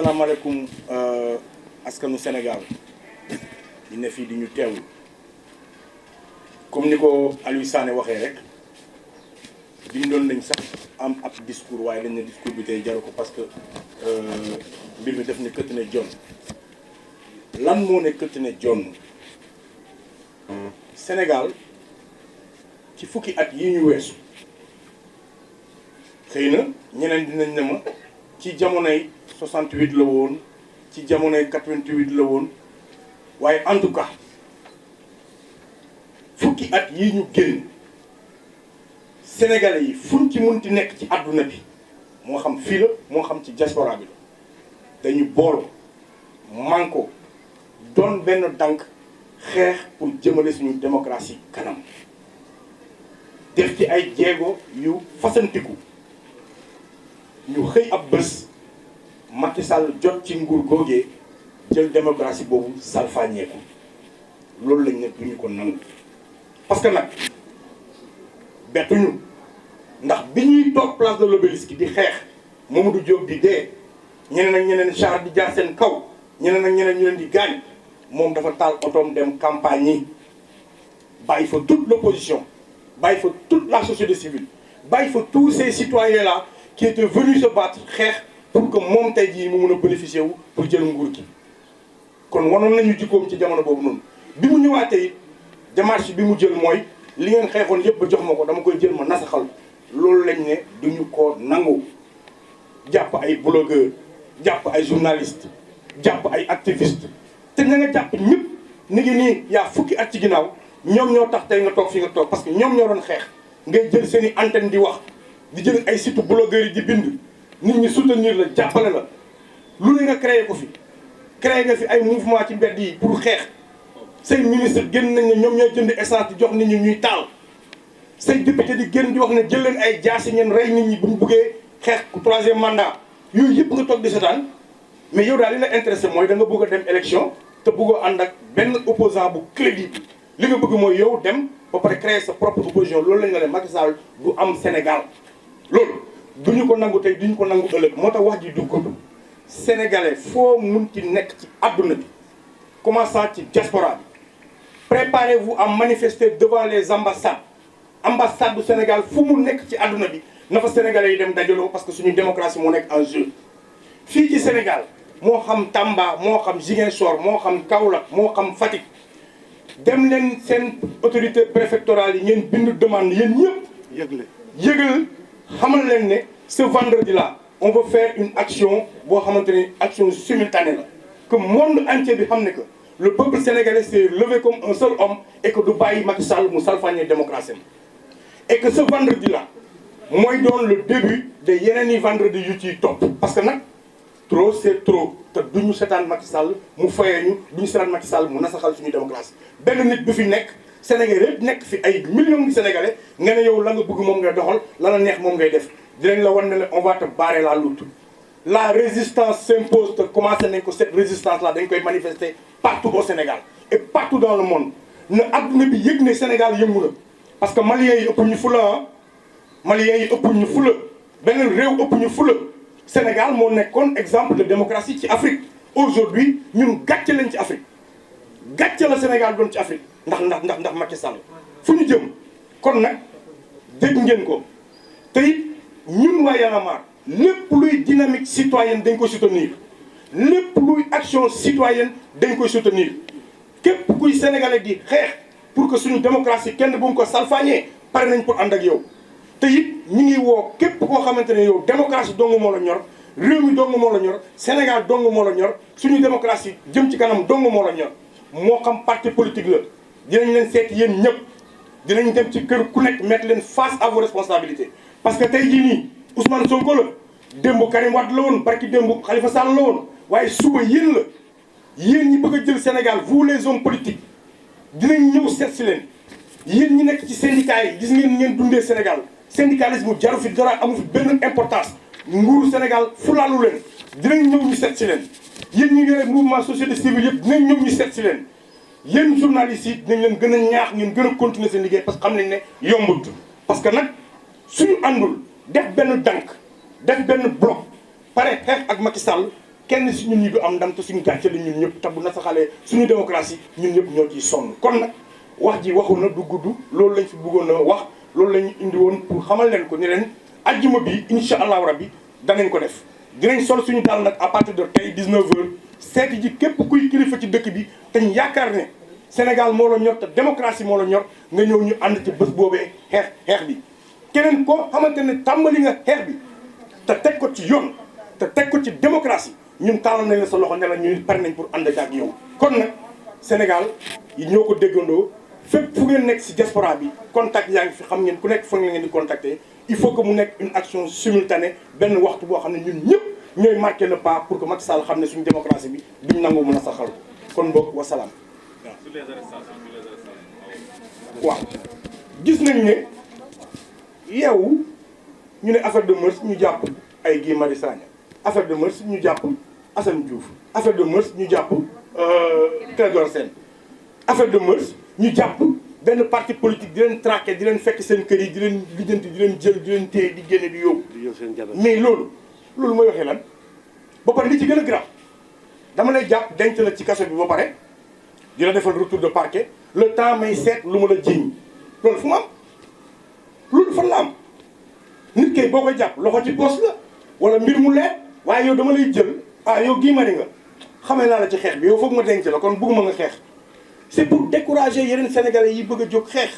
asalaamaaleykum askanu Sénégal ñu ne fii di ñu teewlu comme ni ko Aliou Sané waxee rek bindoon nañ sax am ab discours waaye dañ ne discours bi tey jaru ko parce que mbir mi def ne këtt ne jonn lan moo ne këtt ne jonn Sénégal ci fukki at yi ñu weesu xëy na ñeneen dinañ ne ma ci jamonoy 68 la woon ci jamonoy 88 la woon waaye en tout cas fukki at yi ñu génn sénégalais yi fuñ ci munti nekk ci àdduna bi moo xam fii la moo xam ci diaspora bi la dañu booloo manko doon benn dànk xeex pour jëmale suñu démocratie kanam def ci ay jéego yu fasantiku ñu xëy ab bés Macky Sall jot ci nguur googee jël démocratie boobu salfaañeeku loolu lañ ne duñu ko nangu parce que nag bettuñu ndax bi ñuy toog place de l'Obélisque di xeex Mamadou Diop di dee ñeneen ak ñeneen char di jaar seen kaw ñeneen ak ñeneen ñu leen di gaañ moom dafa taal otoom dem campagne yi bàyyi fa toute l'opposition bàyyi fa toute la société civile bàyyi fa tous ces citoyens là qui étaient venus se battre xeex pour que moom tey jii mu mun a bénéficier wu pour jël nguur gi kon wanoon nañu jikkoom ci jamono boobu noonu bi mu ñëwaatee it démarche bi mu jël mooy li ngeen xeexoon yëpp ba jox ma ko dama koy jël ma nasaxal loolu lañ ne duñu ko nangu jàpp ay blogueur jàpp ay journaliste jàpp ay activiste te na nga jàpp ñëpp ni ngi nii yaa fukki at ci ginnaaw ñoom ñoo tax tey nga toog fi nga toog parce que ñoom ñoo doon xeex ngay jël seen i antenne di wax di jël ay site blogueurs yi di bind nit ñi soutenir la jàppale la lu ne nga créé ko fi créé nga fi ay mouvement ci mbedd yi pour xeex say ministre génn nañ ne ñoom ñooy jënd essence di jox nit ñi ñuy taal say député di génn di wax ne jël leen ay jaasi ngeen rey nit ñi bu ñu buggee xeex troisième mandat yooyu yëpp nga toog di seetaan mais yow daal li la intéressé mooy da nga bëgg a dem élection te bëggoo ànd ak benn opposant bu crédible li nga bëgg mooy yow dem ba pare créer sa propre opposition loolu lañ nga leen Macky Sall du am Sénégal loolu duñu ko nangu tey duñu ko nangu ëllëg moo tax wax ji du gudd sénégalais foo mun ci nekk ci àdduna bi commençant ci diaspora bi préparez-vous à manifester devant les ambassades du Sénégal fu mu nekk ci àdduna bi na fa sénégalais yi dem dajaloo parce que suñu démocratie moo nekk en jeu fii ci Sénégal moo xam Tamba moo xam Ziguinchor moo xam Kaolack moo xam Fatick dem leen seen autorité préfectorale yi ngeen bindu demande yéen ñëpp yëgal xamal leen ne ce vendredi là on va faire une action boo xamante ne action simultanée la que monde entier bi xam ne que le peuple sénégalais s'est levé comme un seul homme et que du bàyyi Macky Sall mu salfaañee démocratie et que ce vendredi là mooy doon le début de yeneen i vendredi yu ciy topp parce que nag trop c'est trop te duñu seetaan Macky Sall mu fayee ñu duñu seetaan Macky Sall mu nasaxal suñu démocratie benn nit bu fi nekk Sénégal yëpp nekk fi ay millions de Sénégalais nga ne yow la nga bëgg moom ngay doxal la la neex moom ngay def dinañ la wan ne on va te barrer la route la résistance s'impose te commencé nañ ko cette résistance là dañ koy manifester partout au Sénégal et partout dans le monde na adduna bi yëg ne Sénégal yëngu na parce que maliens yi ëpp ñu fula ah maliens yi ëpp ñu fula beneen réew ëpp ñu fula Sénégal moo nekkoon exemple de démocratie ci Afrique aujourd'hui ñun gàcce lañ ci Afrique gàcce la Sénégal doon ci Afrique ndax Macky Sall fu ñu jëm kon nag dégg ngeen ko te it ñun waa Y'en a marre lépp luy dynamique citoyenne dañ koy soutenir lépp luy action citoyenne dañ koy soutenir képp kuy sénégalais di xeex pour que suñu démocratie kenn bu mu ko salfaañee pare nañ pour ànd ak yow te it ñu ngi woo képp koo xamante ne yow démocratie dong moo la ñor réew mi dong moo la ñor Sénégal dong moo la ñor suñu démocratie jëm ci kanam dong moo la ñor moo xam parti politique la dinañ leen seet yéen ñëpp dinañ dem ci kër ku nekk mettre leen face à vos responsabilités parce que tey jii nii Ousmane Sonko la démb Karim Wade la woon barki démb Khalifa Sall la woon waaye suba yéen la yéen ñi bëgg a jël Sénégal vous les hommes politiques dinañ ñëw seet si leen yéen ñi nekk ci syndicats yi gis ngeen dundee Sénégal syndicalisme jaru fi dara amu fi benn importance nguuru Sénégal fulaalu leen dinañ ñëw ñu seet si leen yéen ñi yore mouvement société civile yëpp dinañ ñëw ñu seet si leen yéen journalistes yi dinañ leen gën a ñaax ngeen gën a continuer seen liggéey parce que xam nañ ne yombut parce que nag suñu àndul def benn dànk def benn bloc pare xeex ak Macky Sall kenn si ñun ñi du am ndam te suñu gàcce la ñun ñëpp te bu nasaxalee suñu démocratie ñun ñëpp ñoo ciy sonn. kon nag wax ji waxu na du gudd loolu lañ fi bëggoon a wax loolu la ñu indi woon pour xamal leen ko ni leen ajjuma bi incha allahu rabbi danañ ko def. dinañ sol suñu daal nag à partir de tey 19h seeti ji képp kuy kilifa ci dëkk bi te ñu yaakaar ne Sénégal moo la ñor te démocratie moo la ñor nga ñëw ñu ànd ci bés boobee xeex bi. keneen koo xamante ne tàmbali nga xeex bi te teg ko ci yoon te teg ko ci démocratie ñun tàllal nañ la sa loxo ne la ñuy pare nañ pour ànd ak yow. kon nag Sénégal yi ñoo ko déggandoo fépp fu ngeen nekk si diaspora bi contact yaa ngi fi xam ngeen ku nekk fa ngeen di contacter. il faut que mu nekk une action simultanée benn waxtu boo xam ne ñun ñëpp ñooy marqué le pas pour que Macky Sall xam ne suñu démocratie bi duñ nangu mën a saxal kon boog wasalaam. waaw gis nañ ne yow ñu ne affaire de mœurs ñu jàpp ay Guy Marius Sagna affaire de mœurs ñu jàpp Assane Diouf affaire de mœurs ñu jàpp Clédor Sène affaire de mœurs ñu jàpp. benn parti politique di leen traqué di leen fekk seen kër yi di leen lijjanti di leen jël di leen téye di génne di yóbbu. mais loolu mooy waxee lan ba pare li ci gën a grave dama lay jàpp denc la ci kaso bi ba pare di la defal retour de parquet le temps may seet lu ma la jiiñ loolu fu mu am loolu fan la am nit kay boo koy jàpp loxo ci poos la wala mbir mu leer waaye yow dama lay jël yow Guy Marius nga xamee naa la ci xeex bi yow foog ma denc la kon bëgguma nga xeex. c'est pour décourager yeneen sénégalais yi bëgg a jóg xeex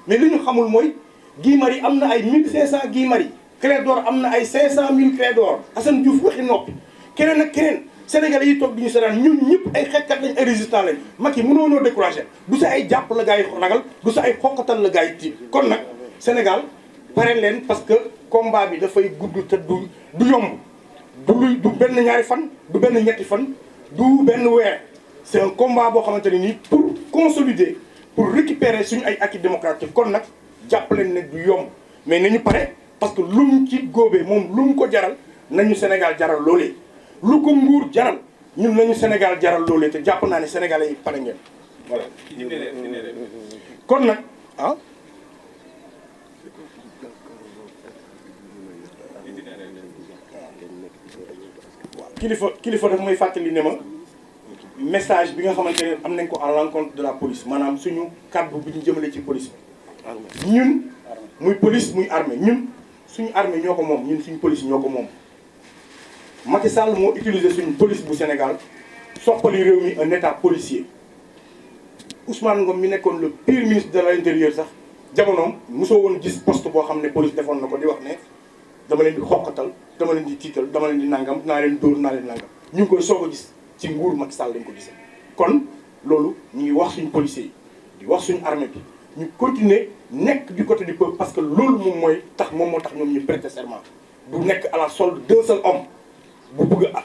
mais li ñu xamul mooy Guy Marius am na ay 1500 Guy Marius Clédor am na ay 500000 Clédor Assane Diouf waxi noppi keneen ak keneen sénégalais yi toog di ñu seetaan ñun ñëpp ay xeexkat lañ ay résistant lañ Macky mënoo noo décourager du sa ay jàpp la gars yi ragal du sa ay xoqatal la gars yi tiit kon nag Sénégal pare leen parce que combat bi dafay gudd te du yomb du benn ñaari fan du benn ñetti fan du benn weer. c'est un combat boo xamante ne nii pour consolider pour récupérer suñu ay acquis démocratique kon nag jàpp leen ne du yomb mais nañu pare parce que lu mu ci góobee moom lu mu ko jaral nañu Sénégal jaral loolee. lu ko nguur jaral ñun nañu Sénégal jaral loolee te jàpp naa ne sénégalais yi pare ngeen voilà. kon nag kilifa daf may fàttali ne ma. message bi nga xamante ne am nañ ko à l'encontre de la police maanaam suñu kàddu bi ñu jëmale ci police bi ñun muy police muy armée ñun suñu armée ñoo ko moom ñun suñu police ñoo ko moom Macky Sall moo utilisé suñu police bu Sénégal soppali réew mi un état policier Ousmane Ngom mi nekkoon le pire ministre de l'intérieur sax jamonoom mosoo woon gis poste boo xam ne police defoon na ko di wax ne dama leen di xoqatal dama leen di tiital dama leen di nangam naa leen dóor naa leen nangam ñu ngi koy soog a gis ci nguur Macky Sall dañ ko gisee kon loolu ñu ngi wax suñu policiers yi di wax suñu armée bi ñu continuer nekk du côté du peuple parce que loolu moom moo tax ñoom ñu prêter serment du nekk à la solde d'un seul homme bu bëgg a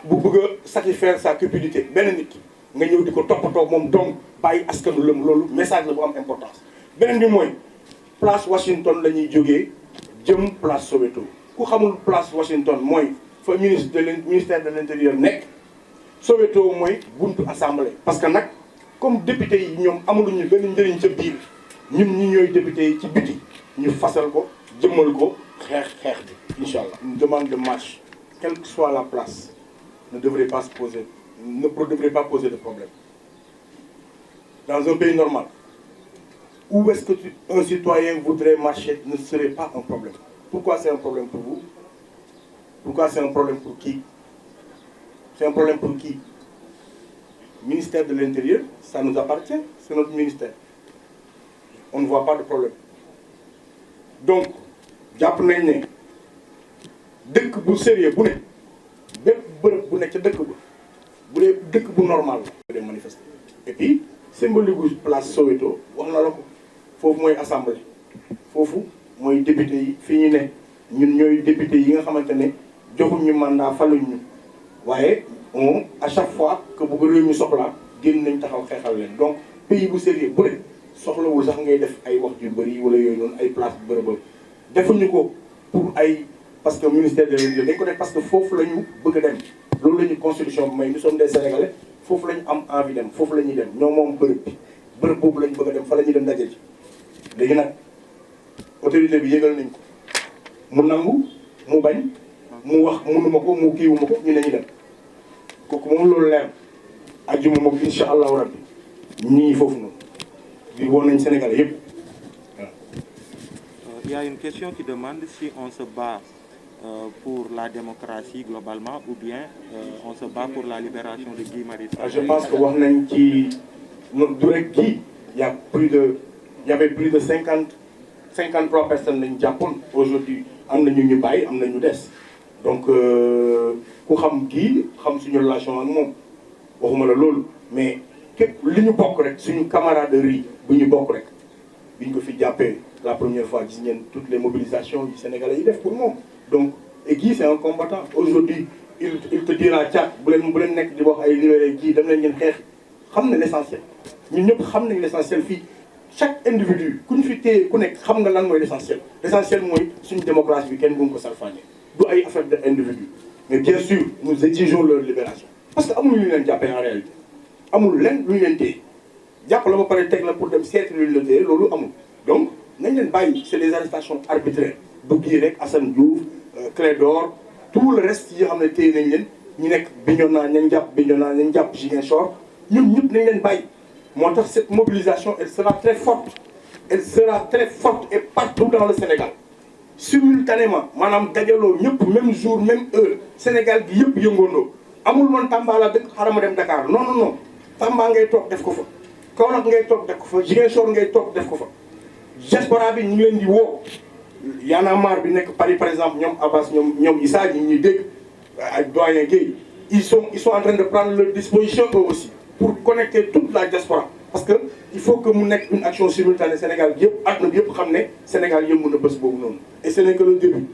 satisfaire sa cupidité benn nit ki nga ñëw di ko toppatoo moom donc bàyyi askanu lëm loolu message la bu am importance. beneen bi mooy place Washington la ñuy jógee jëm place Soweto ku xamul place Washington mooy fa ministère de l'intérieur nekk. Soweto mooy buntu assemblée parce que nag comme député yi ñoom amuluñu benn njëriñ ca biir ñun ñi ñooy député yi ci biti ñu fasal ko jëmmal ko xeex bi incha allah. Une demande de marche quelle que soit la place ne devrait pas poser de problème dans un pays normal où est-ce que un citoyen voudrait marcher ne serait pas un problème. Pourquoi c'est un problème pour vous? Pourquoi c'est un problème pour qui? C'est un problème pour qui? Ministère de l'Intérieur, ça nous appartient, c'est notre ministère. On ne voit pas de problème. Donc, jàpp nañ ne dëkk bu sérieux bu ne bépp bërëb bu ne ca dëkk ba bu dee dëkk bu normal la dem manifester. Et puis symbolique gu place Soweto wax na la ko foofu mooy assemblée foofu mooy député yi fi ñu ne ñun ñooy député yi nga xamante ne joxuñ ñu mandat faluñ ñu waaye on à chaque fois que bu ko réew mi soxlaa génn nañ taxaw xeexal leen. Donc pays bu sérieux bu ne soxlawul sax ngay def ay wax yu bëri wala yooyu noonu ay place bërëb defuñu ko pour ay parce que ministère de l'Intérieur dañ ko def parce que foofu la ñu bëgg a dem loolu la ñu constitution bi may nous sommes des Sénégalais foofu la ñu am envie dem foofu la ñuy dem ñoo moom bërëb boobu la ñu bëgg a dem fa la ñuy dem daje ji. léegi nag autorité bi yëgal nañ ko mu nangu mu bañ mu wax mënuma ko mu kiiwuma ko ñu ne ñu dem kooku moom loolu leer ajjuma moom incha allahu rabbi ñii foofu noonu di woon nañ Sénégal yëpp voilà. Il y a une question qui demande si on se bat pour la démocratie globalement ou bien on se bat pour la libération de Guy Marius Sagna. Je pense que wax nañ ci du rek Guy y avait plus de 53 personnes lañu jàppoon aujourd'hui am na ñu bàyyi am na ñu des donc ku xam Guy xam suñu relation ak moom waxuma la loolu mais képp li ñu bokk rek suñu camaraderie bu ñu bokk rek bi ñu ko fi jàppee la première fois gis ngeen toutes les mobilisations yu Sénégalais yi def pour moom donc et Guy c'est un combattant aujourd'hui il te dira Thiat bu leen nekk di wax ay libéré Guy dem leen ngeen xeex xam na l'essentiel ñun ñëpp xam nañ l'essentiel fii chaque individu ku ñu fi téye ku nekk xam nga lan mooy l'essentiel mooy suñu démocratie bi kenn bu ko salfaañe du ay affaire de individu mais bien sûr nous exigeons leur libération parce que amul lu ñu leen jàppee en réalité amul lenn lu ñu leen téye jàpp la ba pare teg la pour dem seeti lu ñu la téye loolu amul donc nañ leen bàyyi c'est des arrestations arbitraires du Guy rek Assane Diouf Clédor tout le reste yi nga xam ne téye nañ leen ñu nekk Bignona nañ jàpp Ziguinchor ñun ñëpp nañ leen bàyyi moo tax cette mobilisation elle sera très forte et partout dans le Sénégal simultanément maanaam dajaloo ñëpp même jour même heure Sénégal gi yëpp yëngoondoo amul woon Tamba la dëkk xaaral ma dem Dakar non Tamba ngay toog def ko fa Kaolack ngay toog def ko fa Ziguinchor ngay toog def ko fa diaspora bi ñu ngi leen di woo Y'en a marre bi nekk Paris par exemple ñoom Abbas ñoom Issa ñi ñuy dégg ak doyen Guèye ils sont en train de prendre leur disposition eux aussi pour connecter toute la diaspora parce que il faut que mu nekk une action simultanée Sénégal bi yëpp àdduna bi yëpp xam ne Sénégal yëngu na bés boobu noonu et ce n'est que le début